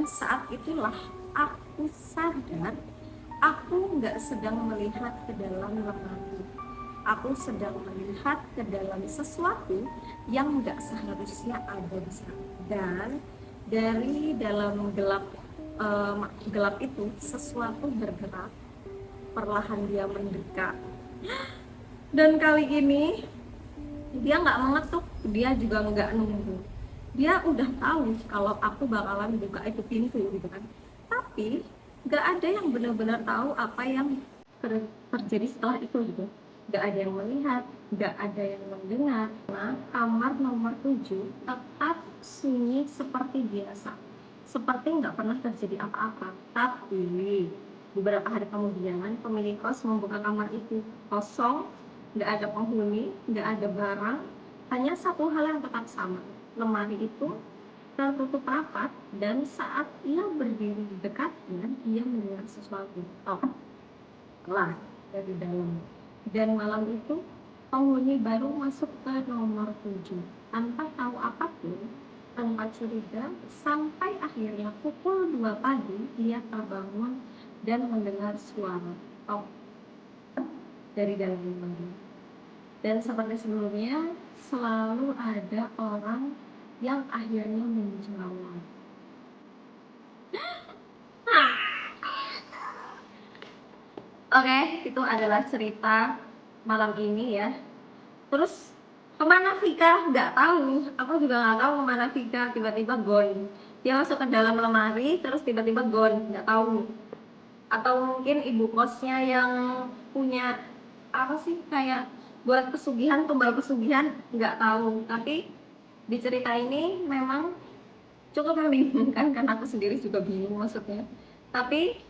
Dan saat itulah aku sadar aku nggak sedang melihat ke dalam lemari. Aku sedang melihat ke dalam sesuatu yang nggak seharusnya ada di sana. Dan dari dalam gelap itu sesuatu bergerak, perlahan dia mendekat. Dan kali ini dia nggak mengetuk, dia juga nggak nunggu. Dia udah tahu kalau aku bakalan buka itu pintu gitu kan. Tapi nggak ada yang benar-benar tahu apa yang terjadi setelah itu gitu. Nggak ada yang melihat, nggak ada yang mendengar. Nah, kamar nomor 7 tetap sunyi seperti biasa, seperti nggak pernah terjadi apa-apa. Tapi beberapa hari kemudian pemilik kos membuka kamar itu, kosong, nggak ada penghuni, nggak ada barang, hanya satu hal yang tetap sama. Lemari itu tertutup rapat, dan saat ia berdiri di dekatnya, ia mendengar sesuatu. Lah dari dalam. Dan malam itu penghuni baru masuk ke nomor 7 tanpa tahu apapun, tanpa curiga, sampai akhirnya pukul 2 pagi ia terbangun dan mendengar suara tok dari dalam lemari. Dan seperti sebelumnya, selalu ada orang yang akhirnya menjawab. Oke, itu adalah cerita malam ini ya. Terus kemana Vika? Nggak tahu. Aku juga nggak tahu kemana Vika. Tiba-tiba gone. Dia masuk ke dalam lemari, terus tiba-tiba gone. Nggak tahu. Atau mungkin ibu kosnya yang punya apa sih, kayak buat pesugihan, tumbal pesugihan, nggak tahu. Tapi di cerita ini memang cukup membingungkan karena aku sendiri juga bingung maksudnya. Tapi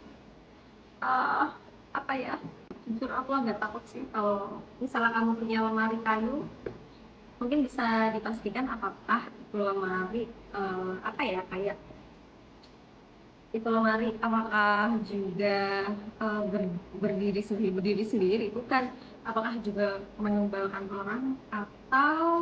uh, apa ya, jujur aku agak takut sih kalau misalnya kamu punya lemari kayu. Mungkin bisa dipastikan apakah itu lemari apa ya, kayak itu lemari apakah juga berdiri sendiri bukan, apakah juga menumbalkan orang atau